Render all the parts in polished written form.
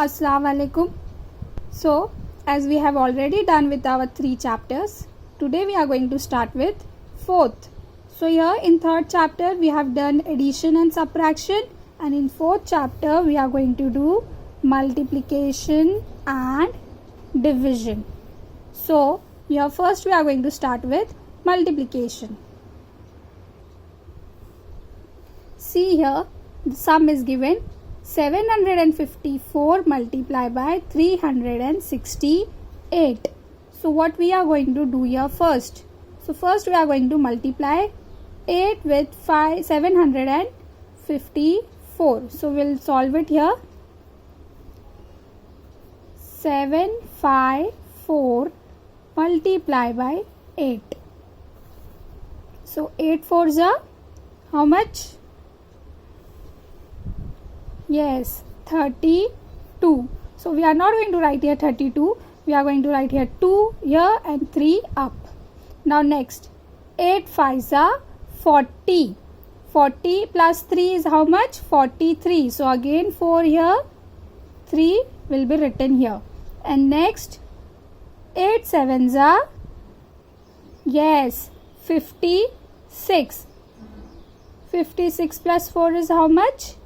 Assalamu alaikum. So, as we have already done with our 3 chapters, today we are going to start with 4th. So, here in 3rd chapter we have done addition and subtraction, and in 4th chapter we are going to do multiplication and division. So, here first we are going to start with multiplication. See here, the sum is given 754 multiplied by 368. So what we are going to do here first? So first we are going to multiply 8 with 754. So we'll solve it here. 754 multiplied by 8. So 8 fours are how much? Yes, 32. So we are not going to write here 32. We are going to write here 2 here and 3 up. Now next, 8 5s are 40. 40 plus 3 is how much? 43. So again 4 here, 3 will be written here. And next, 8 7s are, yes, 56. 56 plus 4 is how much?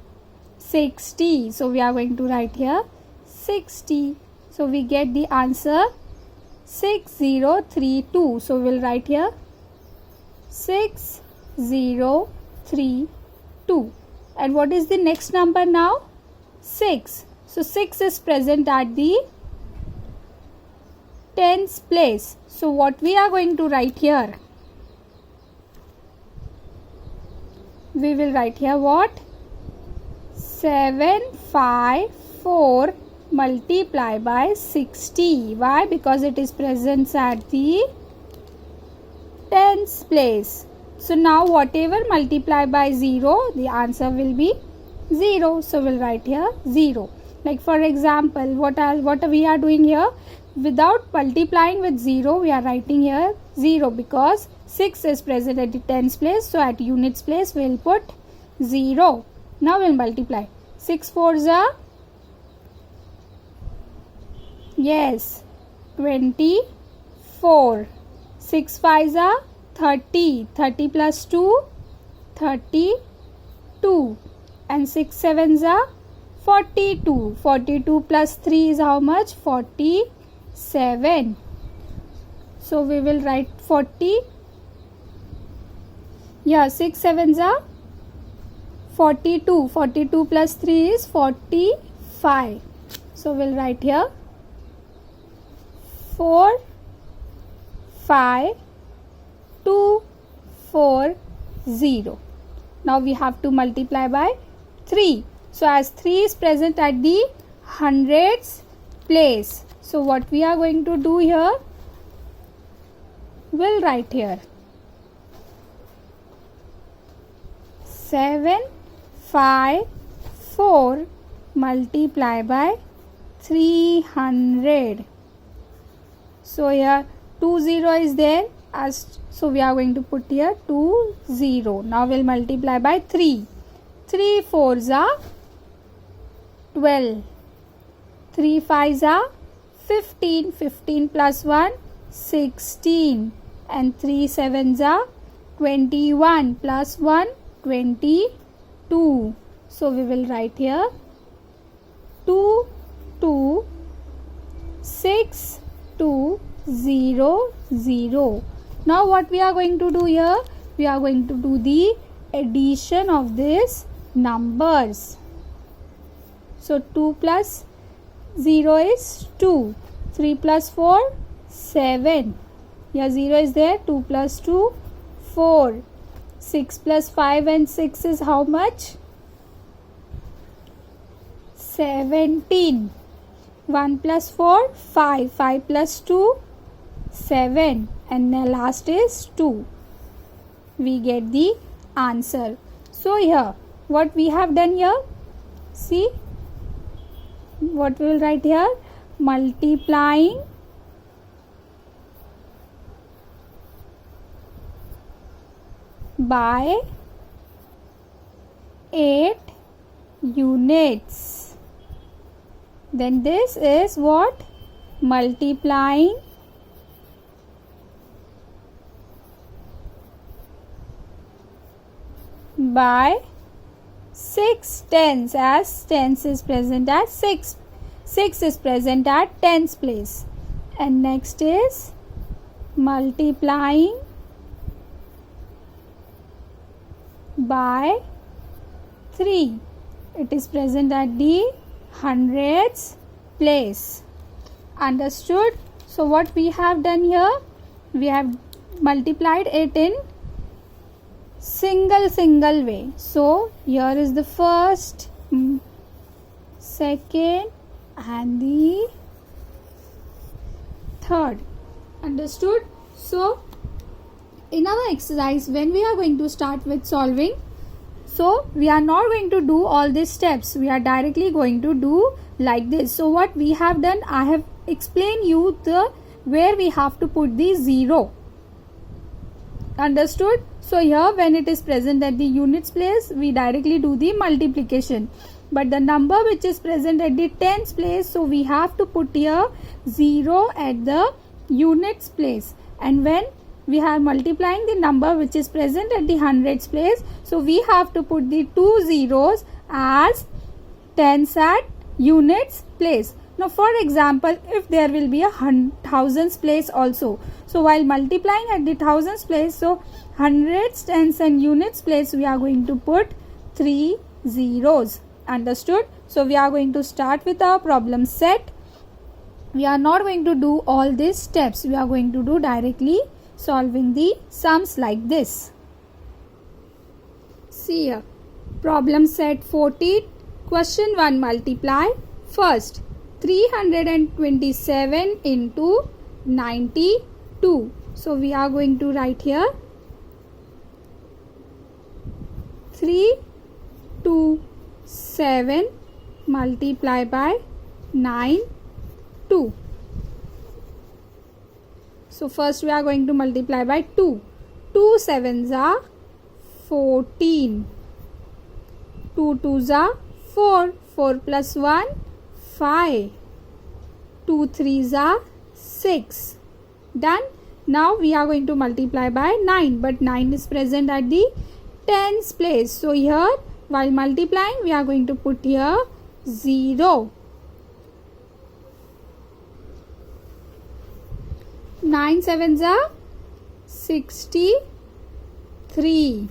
60. So we are going to write here 60. So we get the answer 6032. So we'll write here 6032. And what is the next number now? 6. So 6 is present at the tens place. So what we are going to write here? We will write here what? 754 multiplied by 60. Why? Because it is present at the tens place. So now whatever multiplied by 0, the answer will be 0. So we'll write here 0. Like for example, what we are doing here? Without multiplying with 0, we are writing here 0 because 6 is present at the tens place. So at units place, we will put 0. Now we'll multiply. 6 4s are, yes, 24. 6 5s are 30. 30 plus 2, 32. And 6 7s are 42. 42 plus 3 is how much? 47. So we will write 40. Yeah, 6 7s are 42. 42 plus 3 is 45. So we'll write here 4 5 2 4 0. Now we have to multiply by 3. So as 3 is present at the hundreds place, so what we are going to do here? We'll write here 754 multiplied by 300. So here 20 is there, so we are going to put here 20. Now we'll multiply by 3. 3 4s are 12. 3 5s are 15. 15 plus 1, 16. And 3 7s are 21 plus 1, 22. So we will write here 2 2 6 2 0 0. Now what we are going to do here? We are going to do the addition of these numbers. So 2 plus 0 is 2. 3 plus 4, 7. Here 0 is there. 2 plus 2, 4. 6 plus 5 and 6 is how much? 17. 1 plus 4, 5. 5 plus 2, 7. And the last is 2. We get the answer. So here, what we have done here? See, what we will write here? Multiplying by 8 units. then this is what? Multiplying by 6 tens, as tens is present at 6. 6 is present at tens place. And next is multiplying by 3. It is present at the hundreds place. Understood? So what we have done here? We have multiplied it in single way. So here is the first, second and the third. Understood? So in our exercise, when we are going to start with solving, so we are not going to do all these steps. We are directly going to do like this. So what we have done, I have explained you the where we have to put the 0. Understood? So here when it is present at the units place, we directly do the multiplication. But the number which is present at the tens place, so we have to put here 0 at the units place. And when we are multiplying the number which is present at the hundreds place, so we have to put the 2 zeros as tens at units place. Now for example, if there will be a thousands place also, so while multiplying at the thousands place, so hundreds, tens and units place, we are going to put 3 zeros. Understood? So we are going to start with our problem set. We are not going to do all these steps. We are going to do directly solving the sums like this. See here, problem set 14. Question 1, multiply. First, 327 into 92. So we are going to write here 327 multiply by 92. So first we are going to multiply by 2. 2 sevens are 14. 2 twos are 4. 4 plus 1, 5. 2 threes are 6. Done. Now we are going to multiply by 9. But 9 is present at the tens place. So here while multiplying we are going to put here 0. 9 sevens are 63.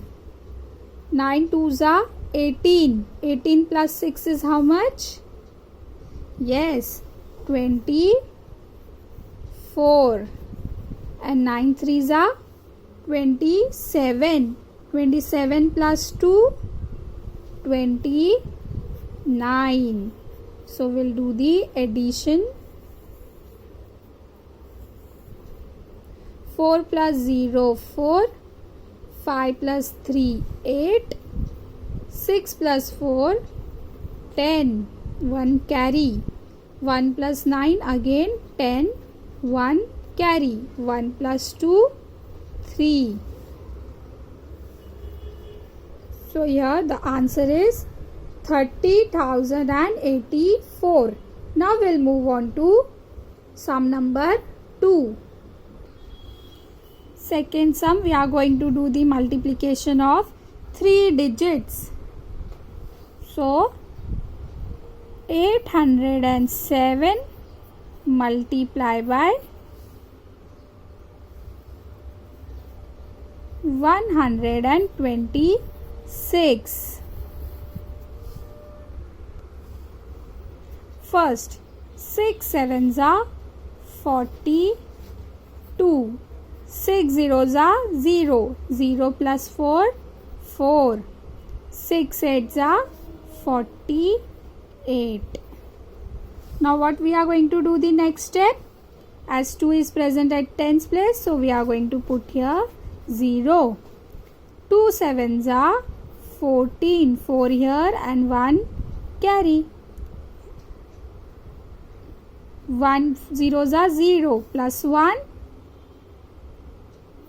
9 twos are 18. 18 plus 6 is how much? Yes, 24. And 9 threes are 27. 27 plus 2, 29. So we'll do the addition. 4 plus 0, 4. 5 plus 3, 8. 6 plus 4, 10. 1 carry. 1 plus 9 again 10. 1 carry. 1 plus 2, 3. So here the answer is 30,084. Now we'll move on to sum number 2. Second sum, we are going to do the multiplication of 3 digits. So 807 multiply by 126. First, 6 sevens are 42. 6 zeros are 0. 0 plus 4, 4. 6 eights are 48. Now what we are going to do the next step? As 2 is present at tens place, so we are going to put here 0. 2 sevens are 14. 4 here and 1 carry. 1 zeros are 0 plus 1,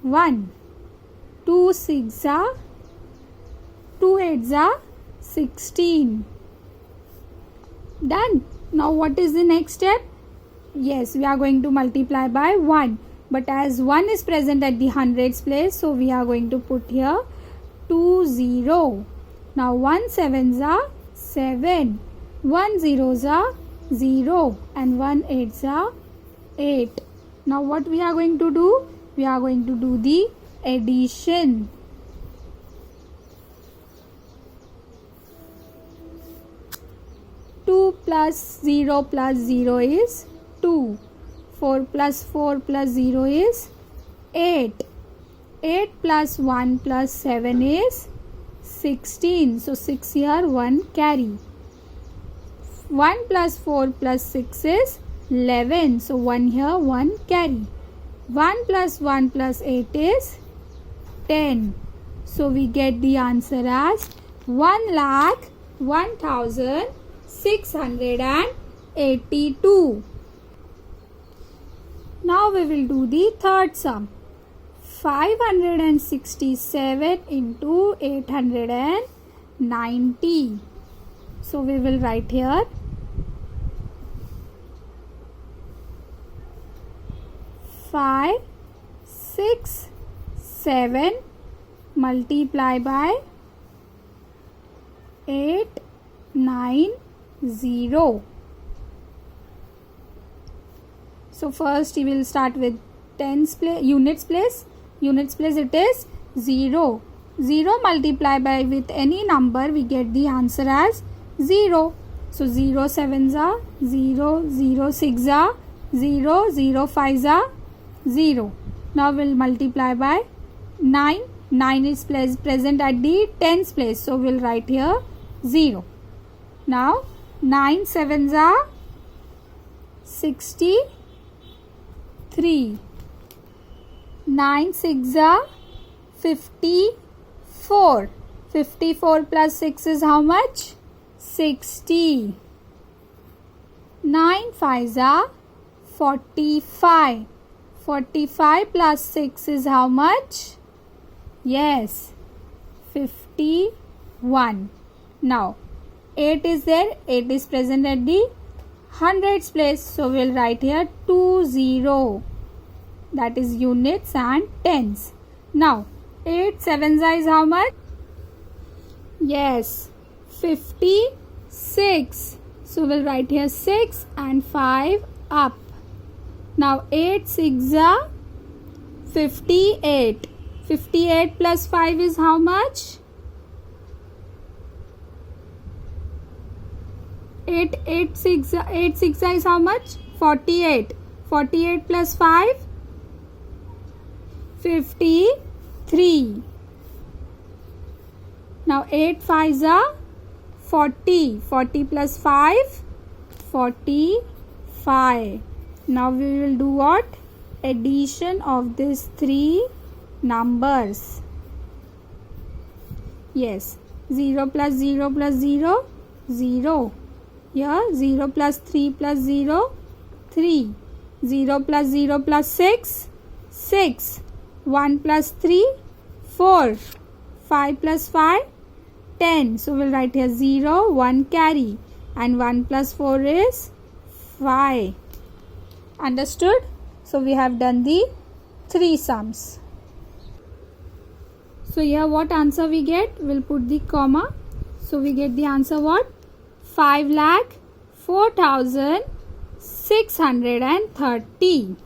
1. 2 6 are 2 8s are 16. Done. Now what is the next step? Yes, we are going to multiply by 1. But as 1 is present at the hundreds place, so we are going to put here 20. Now 1 sevens are 7. 1 zeros are 0. And 1 eights are 8. Now what we are going to do? We are going to do the addition. Two plus 0 is 2. 4 plus 4 plus 0 is 8. 8 plus 1 plus 7 is 16. So 6 here, 1 carry. 1 plus 4 plus 6 is 11. So 1 here, 1 carry. 1 plus 1 plus 8 is 10. So we get the answer as 1,01,682. Now we will do the third sum. 567 into 890. So we will write here 5, 6, 7 multiply by 890. So first you will start with tens place, units place. Units place it is 0. 0 multiply by with any number, we get the answer as 0. So 0 sevens are 0, 0 6 are 0, 0 5 are 0. Now we'll multiply by 9. 9 is present at the tens place, so we'll write here 0. Now 9 sevens are 63. 9 6 are 54. 54 plus 6 is how much? 60. 9 5 are 45. 45 plus 6 is how much? Yes, 51. Now 8 is there. 8 is present at the hundreds place, so we'll write here 20. That is units and tens. Now 8 sevens is how much? Yes, 56. So we'll write here 6 and 5 up. Now 8 6 are 58. 58 plus 5 is how much? 8 6 is how much? 48. 48 plus 5? 53. Now 8 5s are 40. 40 plus 5? 45. Now we will do what? Addition of these three numbers. Yes. 0 plus 0 plus 0, 0. Here 0 plus 3 plus 0, 3. 0 plus 0 plus 6, 6. 1 plus 3, 4. 5 plus 5, 10. So we'll write here 0, 1 carry. And 1 plus 4 is 5. Understood? So we have done the three sums. So here what answer we get? We'll put the comma. So we get the answer what? 5,04,630.